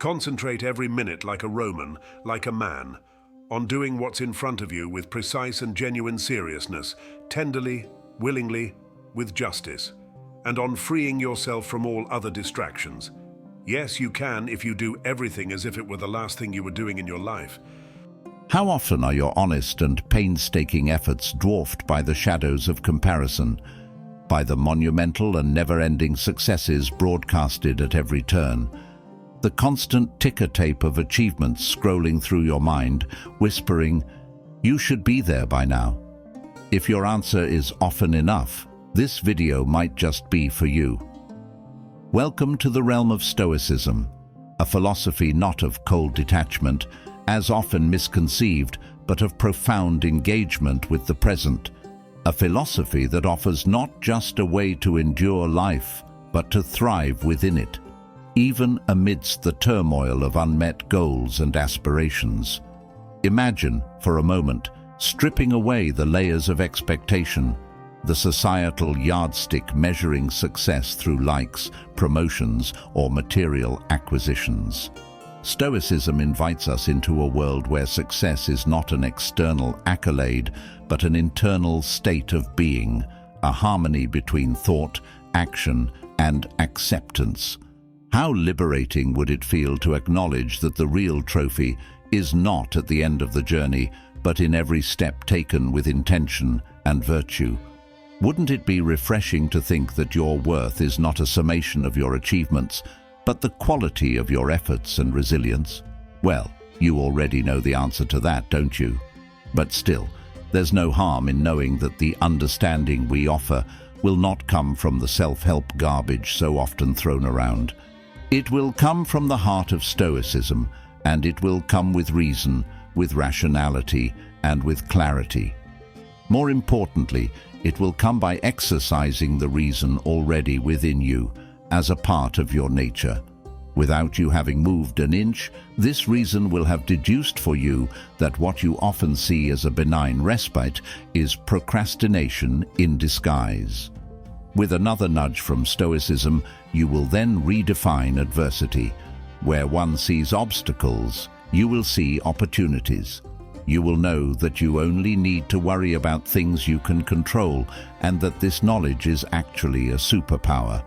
Concentrate every minute like a Roman, like a man, on doing what's in front of you with precise and genuine seriousness, tenderly, willingly, with justice, and on freeing yourself from all other distractions. Yes, you can if you do everything as if it were the last thing you were doing in your life. How often are your honest and painstaking efforts dwarfed by the shadows of comparison, by the monumental and never-ending successes broadcasted at every turn? The constant ticker tape of achievements scrolling through your mind, whispering, "You should be there by now." If your answer is often enough, this video might just be for you. Welcome to the realm of Stoicism, a philosophy not of cold detachment, as often misconceived, but of profound engagement with the present. A philosophy that offers not just a way to endure life, but to thrive within it, even amidst the turmoil of unmet goals and aspirations. Imagine, for a moment, stripping away the layers of expectation, the societal yardstick measuring success through likes, promotions, or material acquisitions. Stoicism invites us into a world where success is not an external accolade, but an internal state of being, a harmony between thought, action, and acceptance. How liberating would it feel to acknowledge that the real trophy is not at the end of the journey, but in every step taken with intention and virtue? Wouldn't it be refreshing to think that your worth is not a summation of your achievements, but the quality of your efforts and resilience? Well, you already know the answer to that, don't you? But still, there's no harm in knowing that the understanding we offer will not come from the self-help garbage so often thrown around. It will come from the heart of Stoicism, and it will come with reason, with rationality, and with clarity. More importantly, it will come by exercising the reason already within you as a part of your nature. Without you having moved an inch, this reason will have deduced for you that what you often see as a benign respite is procrastination in disguise. With another nudge from Stoicism, you will then redefine adversity. Where one sees obstacles, you will see opportunities. You will know that you only need to worry about things you can control, and that this knowledge is actually a superpower.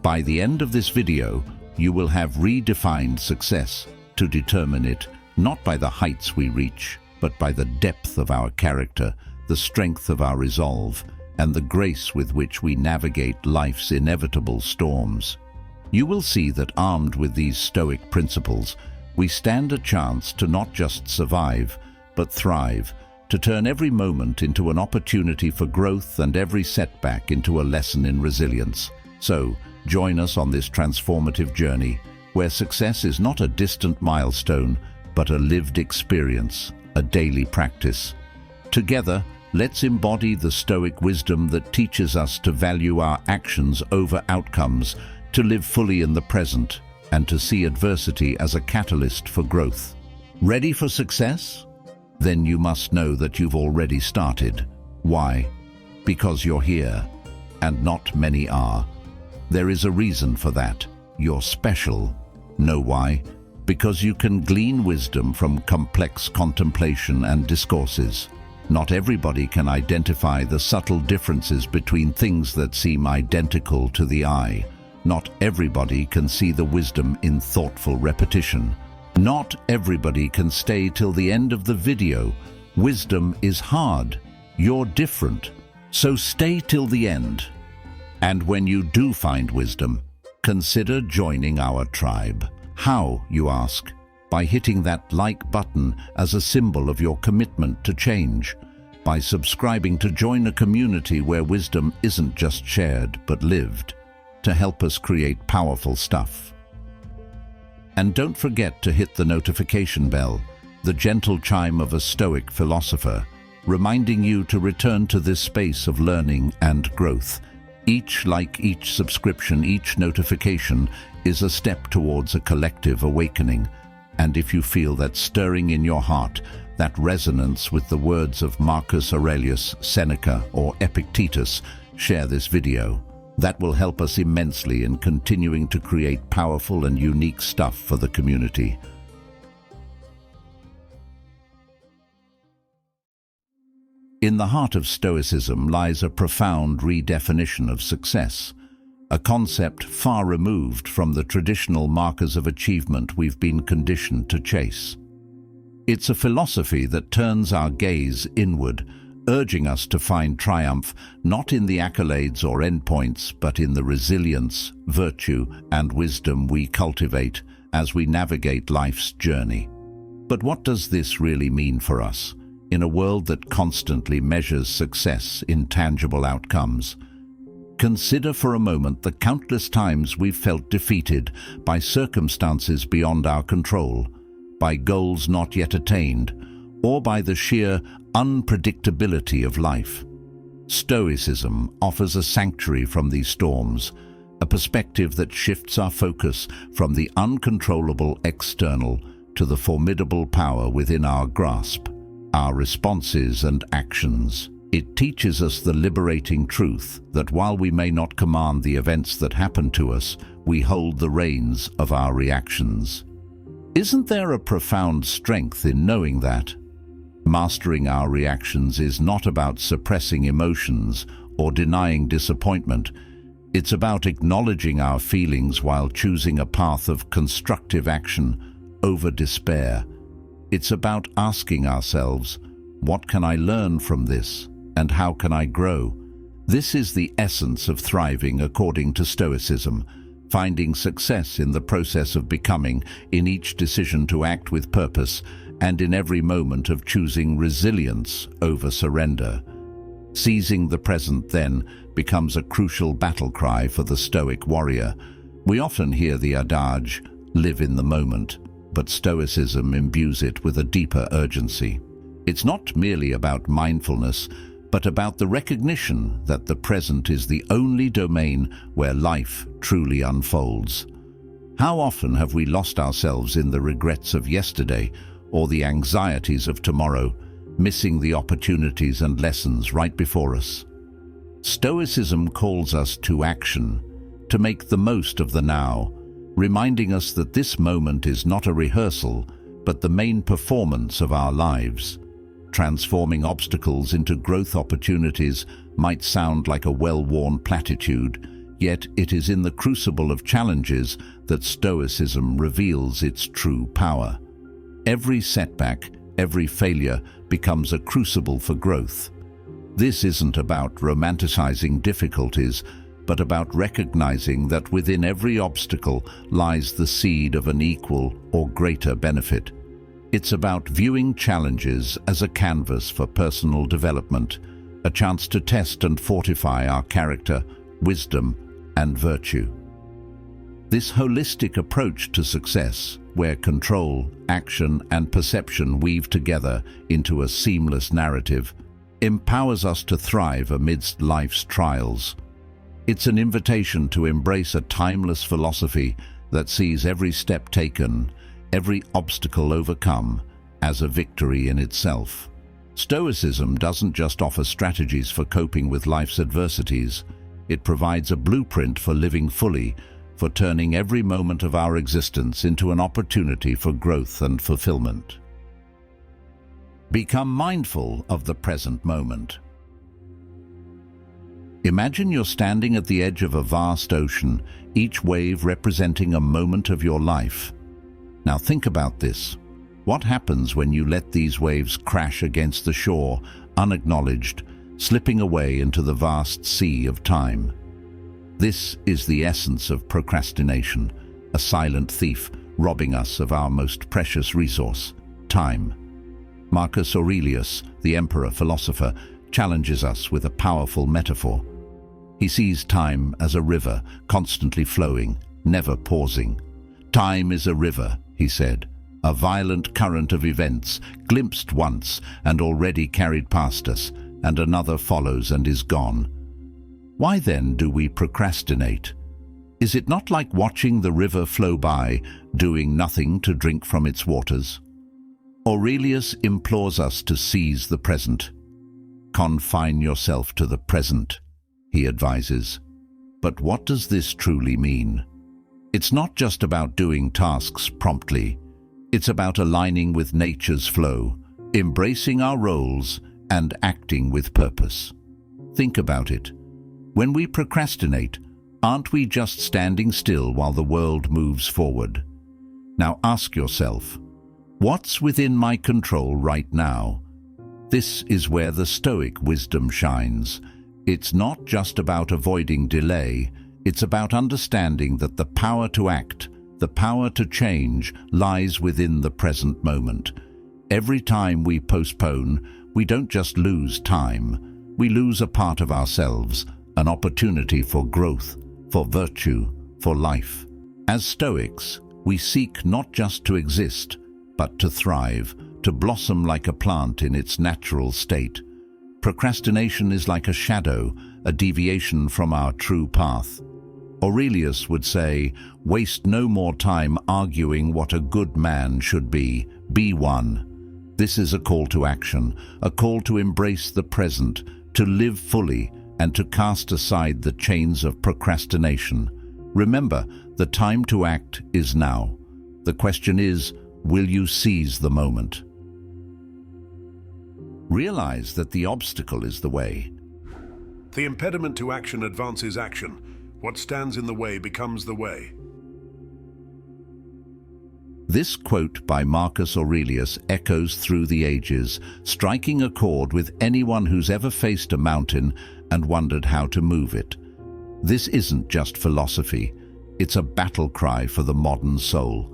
By the end of this video, you will have redefined success, to determine it not by the heights we reach, but by the depth of our character, the strength of our resolve, and the grace with which we navigate life's inevitable storms. You will see that armed with these Stoic principles, we stand a chance to not just survive, but thrive, to turn every moment into an opportunity for growth and every setback into a lesson in resilience. So, join us on this transformative journey, where success is not a distant milestone, but a lived experience, a daily practice. Together, let's embody the Stoic wisdom that teaches us to value our actions over outcomes, to live fully in the present, and to see adversity as a catalyst for growth. Ready for success? Then you must know that you've already started. Why? Because you're here, and not many are. There is a reason for that. You're special. Know why? Because you can glean wisdom from complex contemplation and discourses. Not everybody can identify the subtle differences between things that seem identical to the eye. Not everybody can see the wisdom in thoughtful repetition. Not everybody can stay till the end of the video. Wisdom is hard. You're different. So stay till the end. And when you do find wisdom, consider joining our tribe. How, you ask? By hitting that like button as a symbol of your commitment to change. By subscribing to join a community where wisdom isn't just shared, but lived, to help us create powerful stuff. And don't forget to hit the notification bell, the gentle chime of a Stoic philosopher, reminding you to return to this space of learning and growth. Each like, each subscription, each notification is a step towards a collective awakening. And if you feel that stirring in your heart, that resonance with the words of Marcus Aurelius, Seneca, or Epictetus, share this video. That will help us immensely in continuing to create powerful and unique stuff for the community. In the heart of Stoicism lies a profound redefinition of success, a concept far removed from the traditional markers of achievement we've been conditioned to chase. It's a philosophy that turns our gaze inward, urging us to find triumph not in the accolades or endpoints, but in the resilience, virtue, and wisdom we cultivate as we navigate life's journey. But what does this really mean for us? In a world that constantly measures success in tangible outcomes, consider for a moment the countless times we've felt defeated by circumstances beyond our control, by goals not yet attained, or by the sheer unpredictability of life. Stoicism offers a sanctuary from these storms, a perspective that shifts our focus from the uncontrollable external to the formidable power within our grasp, our responses and actions. It teaches us the liberating truth that while we may not command the events that happen to us, we hold the reins of our reactions. Isn't there a profound strength in knowing that? Mastering our reactions is not about suppressing emotions or denying disappointment. It's about acknowledging our feelings while choosing a path of constructive action over despair. It's about asking ourselves, what can I learn from this, and how can I grow? This is the essence of thriving according to Stoicism, finding success in the process of becoming, in each decision to act with purpose, and in every moment of choosing resilience over surrender. Seizing the present, then, becomes a crucial battle cry for the Stoic warrior. We often hear the adage, live in the moment, but Stoicism imbues it with a deeper urgency. It's not merely about mindfulness, but about the recognition that the present is the only domain where life truly unfolds. How often have we lost ourselves in the regrets of yesterday or the anxieties of tomorrow, missing the opportunities and lessons right before us? Stoicism calls us to action, to make the most of the now, reminding us that this moment is not a rehearsal, but the main performance of our lives. Transforming obstacles into growth opportunities might sound like a well-worn platitude, yet it is in the crucible of challenges that Stoicism reveals its true power. Every setback, every failure becomes a crucible for growth. This isn't about romanticizing difficulties, but about recognizing that within every obstacle lies the seed of an equal or greater benefit. It's about viewing challenges as a canvas for personal development, a chance to test and fortify our character, wisdom, and virtue. This holistic approach to success, where control, action, and perception weave together into a seamless narrative, empowers us to thrive amidst life's trials. It's an invitation to embrace a timeless philosophy that sees every step taken, every obstacle overcome, as a victory in itself. Stoicism doesn't just offer strategies for coping with life's adversities. It provides a blueprint for living fully, for turning every moment of our existence into an opportunity for growth and fulfillment. Become mindful of the present moment. Imagine you're standing at the edge of a vast ocean, each wave representing a moment of your life. Now think about this. What happens when you let these waves crash against the shore, unacknowledged, slipping away into the vast sea of time? This is the essence of procrastination, a silent thief robbing us of our most precious resource, time. Marcus Aurelius, the emperor philosopher, challenges us with a powerful metaphor. He sees time as a river, constantly flowing, never pausing. Time is a river, he said, a violent current of events, glimpsed once and already carried past us, and another follows and is gone. Why then do we procrastinate? Is it not like watching the river flow by, doing nothing to drink from its waters? Aurelius implores us to seize the present. Confine yourself to the present, he advises. But what does this truly mean? It's not just about doing tasks promptly. It's about aligning with nature's flow, embracing our roles, and acting with purpose. Think about it. When we procrastinate, aren't we just standing still while the world moves forward? Now ask yourself, what's within my control right now? This is where the Stoic wisdom shines. It's not just about avoiding delay, it's about understanding that the power to act, the power to change, lies within the present moment. Every time we postpone, we don't just lose time, we lose a part of ourselves, an opportunity for growth, for virtue, for life. As Stoics, we seek not just to exist, but to thrive, to blossom like a plant in its natural state. Procrastination is like a shadow, a deviation from our true path. Aurelius would say, "Waste no more time arguing what a good man should be. Be one." This is a call to action, a call to embrace the present, to live fully, and to cast aside the chains of procrastination. Remember, the time to act is now. The question is, will you seize the moment? Realize that the obstacle is the way. The impediment to action advances action. What stands in the way becomes the way. This quote by Marcus Aurelius echoes through the ages, striking a chord with anyone who's ever faced a mountain and wondered how to move it. This isn't just philosophy, it's a battle cry for the modern soul.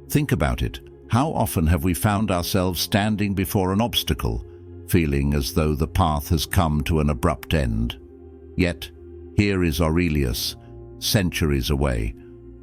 Think about it. How often have we found ourselves standing before an obstacle, feeling as though the path has come to an abrupt end? Yet, here is Aurelius, centuries away,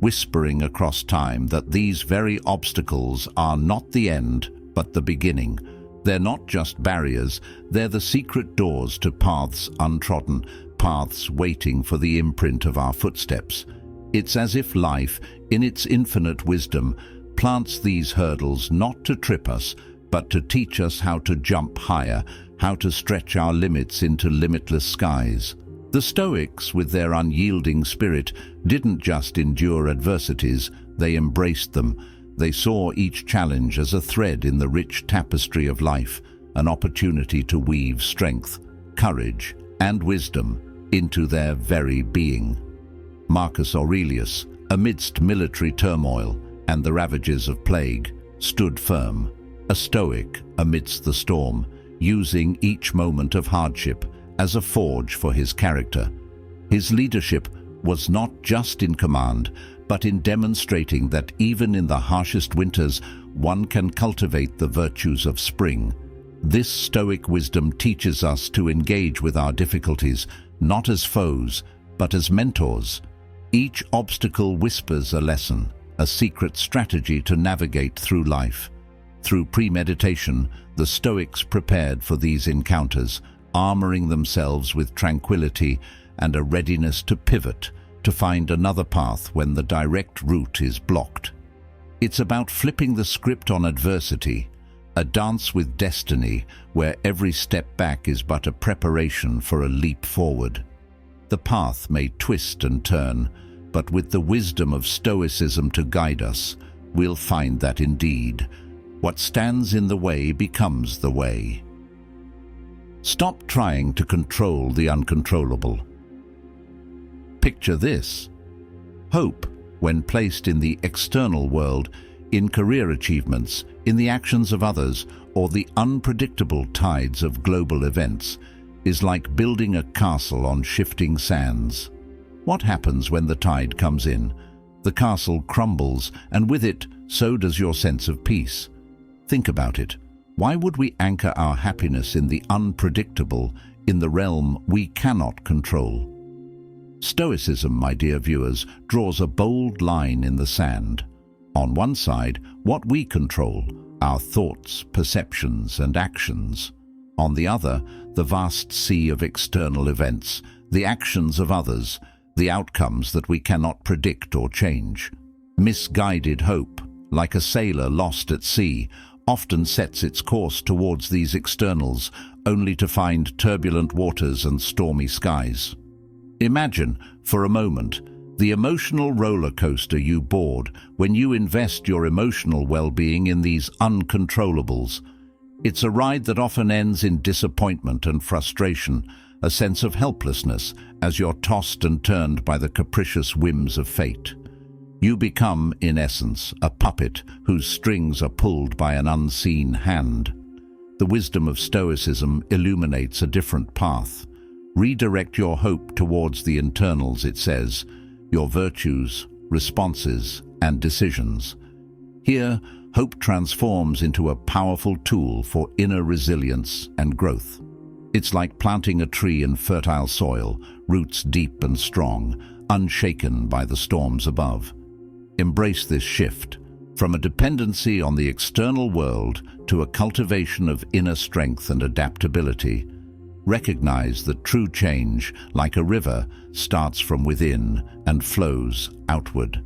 whispering across time that these very obstacles are not the end, but the beginning. They're not just barriers, they're the secret doors to paths untrodden, paths waiting for the imprint of our footsteps. It's as if life, in its infinite wisdom, plants these hurdles not to trip us, but to teach us how to jump higher, how to stretch our limits into limitless skies. The Stoics, with their unyielding spirit, didn't just endure adversities, they embraced them. They saw each challenge as a thread in the rich tapestry of life, an opportunity to weave strength, courage, and wisdom into their very being. Marcus Aurelius, amidst military turmoil and the ravages of plague, stood firm, a Stoic amidst the storm, using each moment of hardship as a forge for his character. His leadership was not just in command, but in demonstrating that even in the harshest winters, one can cultivate the virtues of spring. This Stoic wisdom teaches us to engage with our difficulties, not as foes, but as mentors. Each obstacle whispers a lesson, a secret strategy to navigate through life. Through premeditation, the Stoics prepared for these encounters, armoring themselves with tranquility and a readiness to pivot, to find another path when the direct route is blocked. It's about flipping the script on adversity, a dance with destiny where every step back is but a preparation for a leap forward. The path may twist and turn, but with the wisdom of Stoicism to guide us, we'll find that indeed, what stands in the way becomes the way. Stop trying to control the uncontrollable. Picture this. Hope, when placed in the external world, in career achievements, in the actions of others, or the unpredictable tides of global events, is like building a castle on shifting sands. What happens when the tide comes in? The castle crumbles, and with it, so does your sense of peace. Think about it. Why would we anchor our happiness in the unpredictable, in the realm we cannot control? Stoicism, my dear viewers, draws a bold line in the sand. On one side, what we control, our thoughts, perceptions, and actions. On the other, the vast sea of external events, the actions of others, the outcomes that we cannot predict or change. Misguided hope, like a sailor lost at sea, often sets its course towards these externals, only to find turbulent waters and stormy skies. Imagine, for a moment, the emotional roller coaster you board when you invest your emotional well-being in these uncontrollables. It's a ride that often ends in disappointment and frustration, a sense of helplessness as you're tossed and turned by the capricious whims of fate. You become, in essence, a puppet whose strings are pulled by an unseen hand. The wisdom of Stoicism illuminates a different path. Redirect your hope towards the internals, it says, your virtues, responses, and decisions. Here, hope transforms into a powerful tool for inner resilience and growth. It's like planting a tree in fertile soil, roots deep and strong, unshaken by the storms above. Embrace this shift, from a dependency on the external world to a cultivation of inner strength and adaptability. Recognize that true change, like a river, starts from within and flows outward.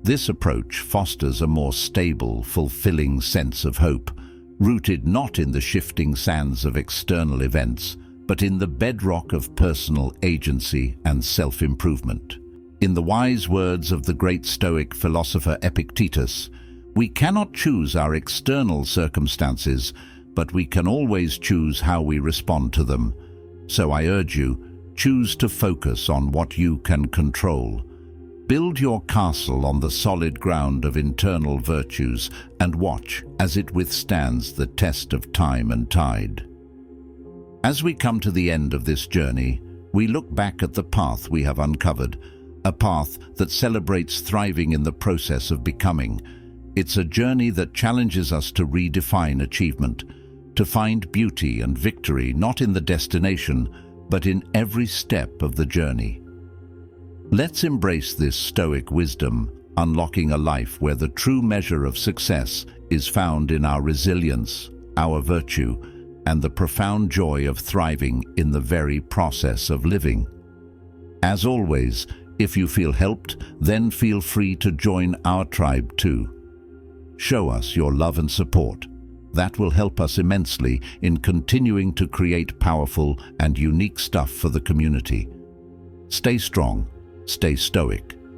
This approach fosters a more stable, fulfilling sense of hope, rooted not in the shifting sands of external events, but in the bedrock of personal agency and self-improvement. In the wise words of the great Stoic philosopher Epictetus, we cannot choose our external circumstances, but we can always choose how we respond to them. So I urge you, choose to focus on what you can control. Build your castle on the solid ground of internal virtues and watch as it withstands the test of time and tide. As we come to the end of this journey, we look back at the path we have uncovered, a path that celebrates thriving in the process of becoming. It's a journey that challenges us to redefine achievement, to find beauty and victory not in the destination, but in every step of the journey. Let's embrace this Stoic wisdom, unlocking a life where the true measure of success is found in our resilience, our virtue, and the profound joy of thriving in the very process of living. As always, if you feel helped, then feel free to join our tribe too. Show us your love and support. That will help us immensely in continuing to create powerful and unique stuff for the community. Stay strong, stay stoic,